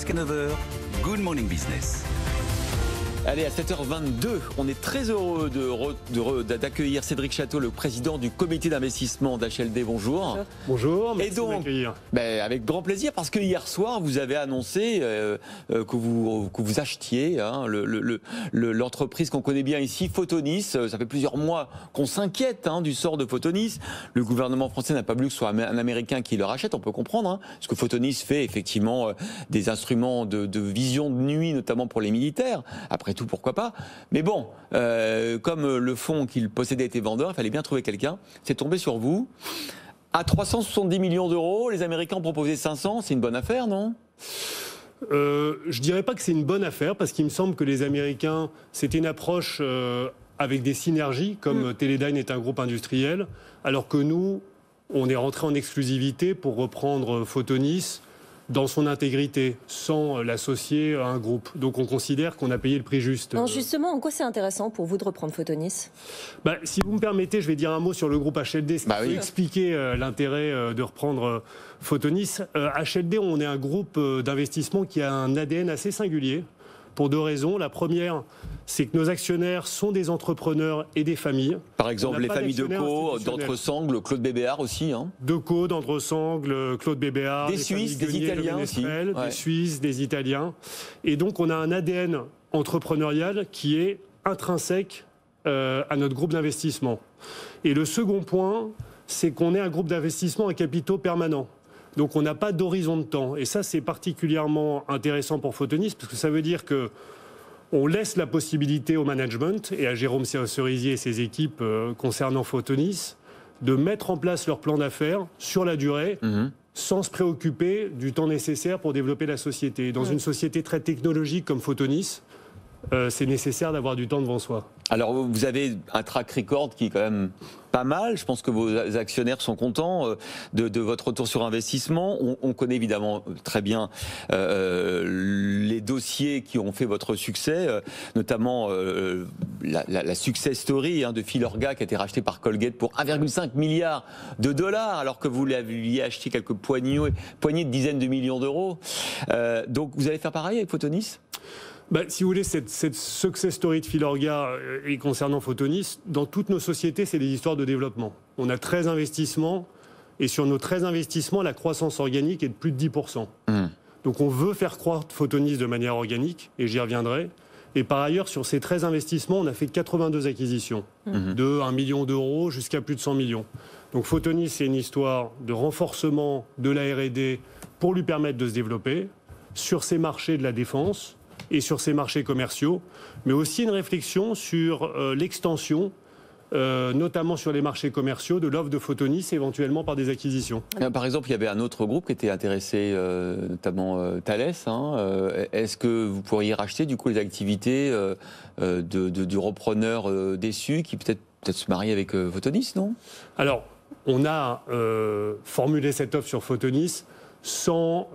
Jusqu'à 9h, Good Morning Business. Allez, à 7h22, on est très heureux d'accueillir Cédric Château, le président du comité d'investissement d'HLD. Bonjour. Bonjour, merci et donc, de m'accueillir. Avec grand plaisir, parce que hier soir, vous avez annoncé que vous achetiez l'entreprise qu'on connaît bien ici, Photonis. Ça fait plusieurs mois qu'on s'inquiète du sort de Photonis. Le gouvernement français n'a pas voulu que ce soit un Américain qui le rachète, on peut comprendre, parce que Photonis fait effectivement des instruments de vision de nuit, notamment pour les militaires. Après tout, pourquoi pas. Mais bon, comme le fonds qu'il possédait était vendeur, il fallait bien trouver quelqu'un. C'est tombé sur vous. À 370 millions d'euros, les Américains ont proposé 500. C'est une bonne affaire, non ? Je dirais pas que c'est une bonne affaire, parce qu'il me semble que les Américains, c'était une approche avec des synergies, comme Teledyne est un groupe industriel, alors que nous, on est rentré en exclusivité pour reprendre Photonis dans son intégrité, sans l'associer à un groupe. Donc on considère qu'on a payé le prix juste. Non, justement, en quoi c'est intéressant pour vous de reprendre Photonis ? Si vous me permettez, je vais dire un mot sur le groupe HLD, ce qui peut expliquer l'intérêt de reprendre Photonis. HLD, on est un groupe d'investissement qui a un ADN assez singulier, pour deux raisons. La première, c'est que nos actionnaires sont des entrepreneurs et des familles. Par exemple, les familles Decaux, d'Entresangles, Claude Bébéar aussi. Decaux, d'Entresangles, Claude Bébéar. Des Suisses, des Italiens aussi. Des Suisses, des Italiens. Et donc, on a un ADN entrepreneurial qui est intrinsèque à notre groupe d'investissement. Et le second point, c'est qu'on est un groupe d'investissement à capitaux permanents. Donc on n'a pas d'horizon de temps. Et ça, c'est particulièrement intéressant pour Photonis, parce que ça veut dire que on laisse la possibilité au management et à Jérôme Cerisier et ses équipes concernant Photonis de mettre en place leur plan d'affaires sur la durée, sans se préoccuper du temps nécessaire pour développer la société. Dans une société très technologique comme Photonis, c'est nécessaire d'avoir du temps devant soi. Alors, vous avez un track record qui est quand même pas mal. Je pense que vos actionnaires sont contents de votre retour sur investissement. On connaît évidemment très bien les dossiers qui ont fait votre succès, notamment la success story de Filorga qui a été racheté par Colgate pour 1,5 milliard de dollars, alors que vous l'aviez acheté quelques poignées de dizaines de millions d'euros. Donc, vous allez faire pareil avec Photonis ? Si vous voulez, cette success story de Filorga et concernant Photonis, dans toutes nos sociétés, c'est des histoires de développement. On a 13 investissements, et sur nos 13 investissements, la croissance organique est de plus de 10%. Donc on veut faire croître Photonis de manière organique, et j'y reviendrai. Et par ailleurs, sur ces 13 investissements, on a fait 82 acquisitions, de 1 million d'euros jusqu'à plus de 100 millions. Donc Photonis, c'est une histoire de renforcement de la R&D pour lui permettre de se développer sur ces marchés de la défense, et sur ces marchés commerciaux, mais aussi une réflexion sur l'extension, notamment sur les marchés commerciaux, de l'offre de Photonis, éventuellement par des acquisitions. Par exemple, il y avait un autre groupe qui était intéressé, notamment Thales. Est-ce que vous pourriez racheter du coup les activités du repreneur déçu qui peut-être se marie avec Photonis, non ? Alors, on a formulé cette offre sur Photonis sans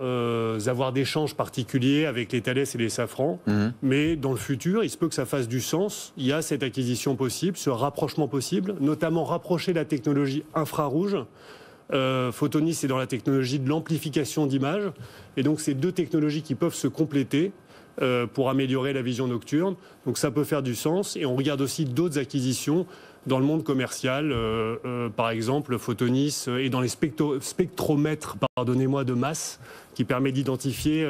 avoir d'échanges particuliers avec les Thales et les Safran. Mais dans le futur, il se peut que ça fasse du sens. Il y a cette acquisition possible, ce rapprochement possible, notamment rapprocher la technologie infrarouge. Photonis est dans la technologie de l'amplification d'images. Et donc, c'est deux technologies qui peuvent se compléter pour améliorer la vision nocturne. Donc, ça peut faire du sens. Et on regarde aussi d'autres acquisitions dans le monde commercial, par exemple, Photonis est dans les spectromètres, pardonnez-moi, de masse, qui permet d'identifier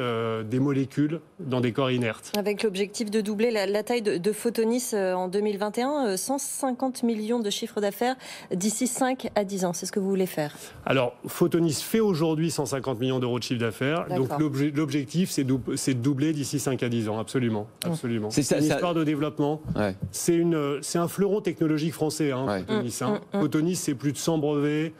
des molécules dans des corps inertes. Avec l'objectif de doubler la taille de Photonis en 2021, 150 millions de chiffre d'affaires d'ici 5 à 10 ans. C'est ce que vous voulez faire ? Alors, Photonis fait aujourd'hui 150 millions d'euros de chiffre d'affaires. Donc l'objectif, c'est de doubler d'ici 5 à 10 ans, absolument. C'est une histoire de développement. Ouais. C'est un fleuron technologique français, Photonis. Photonis, c'est plus de 100 brevets.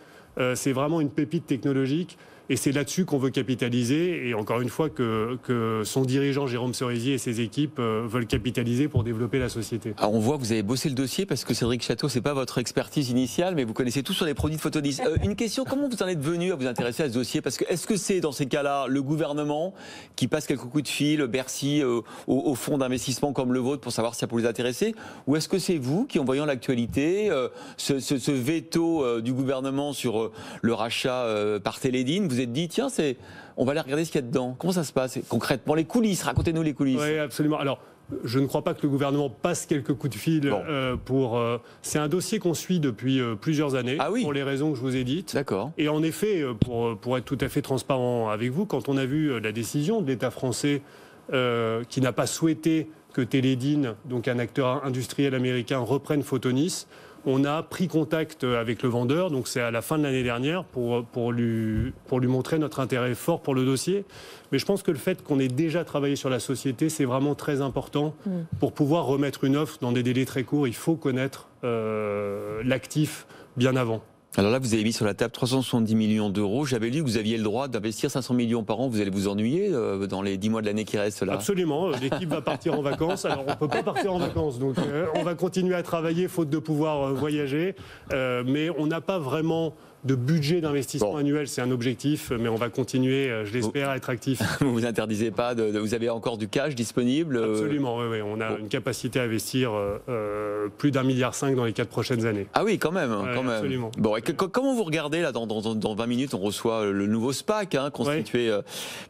C'est vraiment une pépite technologique. Et c'est là-dessus qu'on veut capitaliser. Et encore une fois, que son dirigeant Jérôme Cerisier et ses équipes veulent capitaliser pour développer la société. Alors on voit que vous avez bossé le dossier parce que Cédric Château, c'est pas votre expertise initiale, mais vous connaissez tout sur les produits de Photonis. Une question, comment vous en êtes venu à vous intéresser à ce dossier ? Parce que est-ce que c'est dans ces cas-là le gouvernement qui passe quelques coups de fil, Bercy, au fonds d'investissement comme le vôtre pour savoir si ça peut les intéresser ? Ou est-ce que c'est vous qui, en voyant l'actualité, ce veto du gouvernement sur le rachat par Teledyne, vous vous êtes dit, tiens, on va aller regarder ce qu'il y a dedans. Comment ça se passe concrètement? Les coulisses, racontez-nous les coulisses. Oui, absolument. Alors, je ne crois pas que le gouvernement passe quelques coups de fil c'est un dossier qu'on suit depuis plusieurs années, pour les raisons que je vous ai dites. D'accord. Et en effet, pour être tout à fait transparent avec vous, quand on a vu la décision de l'État français qui n'a pas souhaité que Teledyne, donc un acteur industriel américain, reprenne Photonis, on a pris contact avec le vendeur, donc c'est à la fin de l'année dernière, pour lui montrer notre intérêt fort pour le dossier. Mais je pense que le fait qu'on ait déjà travaillé sur la société, c'est vraiment très important. Pour pouvoir remettre une offre dans des délais très courts, il faut connaître l'actif bien avant. Alors là, vous avez mis sur la table 370 millions d'euros. J'avais lu que vous aviez le droit d'investir 500 millions par an. Vous allez vous ennuyer dans les 10 mois de l'année qui restent là? Absolument. L'équipe va partir en vacances. Alors, on ne peut pas partir en vacances. Donc, on va continuer à travailler, faute de pouvoir voyager. Mais on n'a pas vraiment de budget d'investissement annuel. C'est un objectif, mais on va continuer, je l'espère, à être actif. Vous vous interdisez pas vous avez encore du cash disponible? Absolument, oui. On a une capacité à investir plus d'1,5 milliard dans les 4 prochaines années. Ah oui, quand même. Absolument. Bon, et comment vous regardez, là, dans 20 minutes, on reçoit le nouveau SPAC, constitué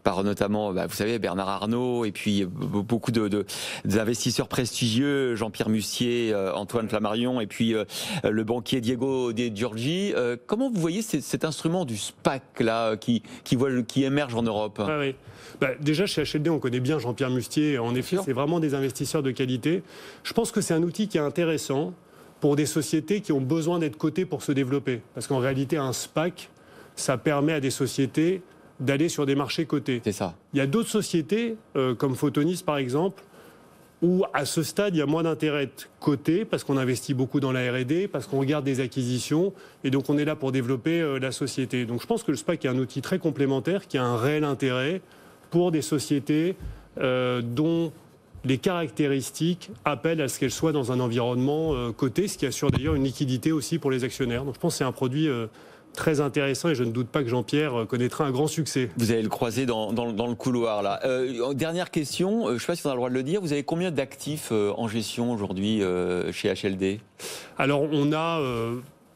par notamment, vous savez, Bernard Arnault, et puis beaucoup d'investisseurs prestigieux, Jean-Pierre Mustier, Antoine Flammarion, et puis le banquier Diego De Giorgi. Comment vous voyez cet instrument du SPAC là, qui émerge en Europe? Déjà, chez HLD, on connaît bien Jean-Pierre Mustier. En effet, c'est vraiment des investisseurs de qualité. Je pense que c'est un outil qui est intéressant pour des sociétés qui ont besoin d'être cotées pour se développer. Parce qu'en réalité, un SPAC, ça permet à des sociétés d'aller sur des marchés cotés. C'est ça. Il y a d'autres sociétés, comme Photonis par exemple, où à ce stade, il y a moins d'intérêt de coter parce qu'on investit beaucoup dans la R&D, parce qu'on regarde des acquisitions, et donc on est là pour développer la société. Donc je pense que le SPAC est un outil très complémentaire qui a un réel intérêt pour des sociétés dont les caractéristiques appellent à ce qu'elles soient dans un environnement coté, ce qui assure d'ailleurs une liquidité aussi pour les actionnaires. Donc je pense que c'est un produit très intéressant et je ne doute pas que Jean-Pierre connaîtra un grand succès. Vous allez le croiser dans le couloir là. Dernière question, je ne sais pas si on a le droit de le dire, vous avez combien d'actifs en gestion aujourd'hui chez HLD? Alors on a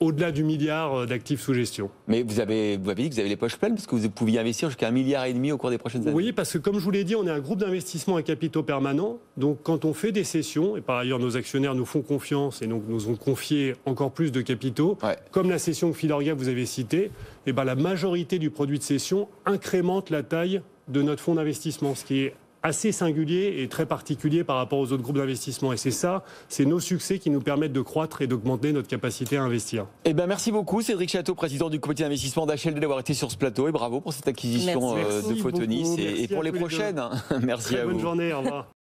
au-delà du milliard d'actifs sous gestion. Mais vous avez dit que vous avez les poches pleines parce que vous pouviez investir jusqu'à 1,5 milliard au cours des prochaines années. Oui, parce que comme je vous l'ai dit, on est un groupe d'investissement à capitaux permanents. Donc quand on fait des cessions, et par ailleurs nos actionnaires nous font confiance et donc nous ont confié encore plus de capitaux, comme la cession que Filorga vous avez citée, et la majorité du produit de cession incrémente la taille de notre fonds d'investissement, ce qui est assez singulier et très particulier par rapport aux autres groupes d'investissement. Et c'est nos succès qui nous permettent de croître et d'augmenter notre capacité à investir. Merci beaucoup Cédric Château, président du comité d'investissement d'HLD, d'avoir été sur ce plateau et bravo pour cette acquisition de Photonis et pour les prochaines. Merci à vous. Bonne journée, au revoir.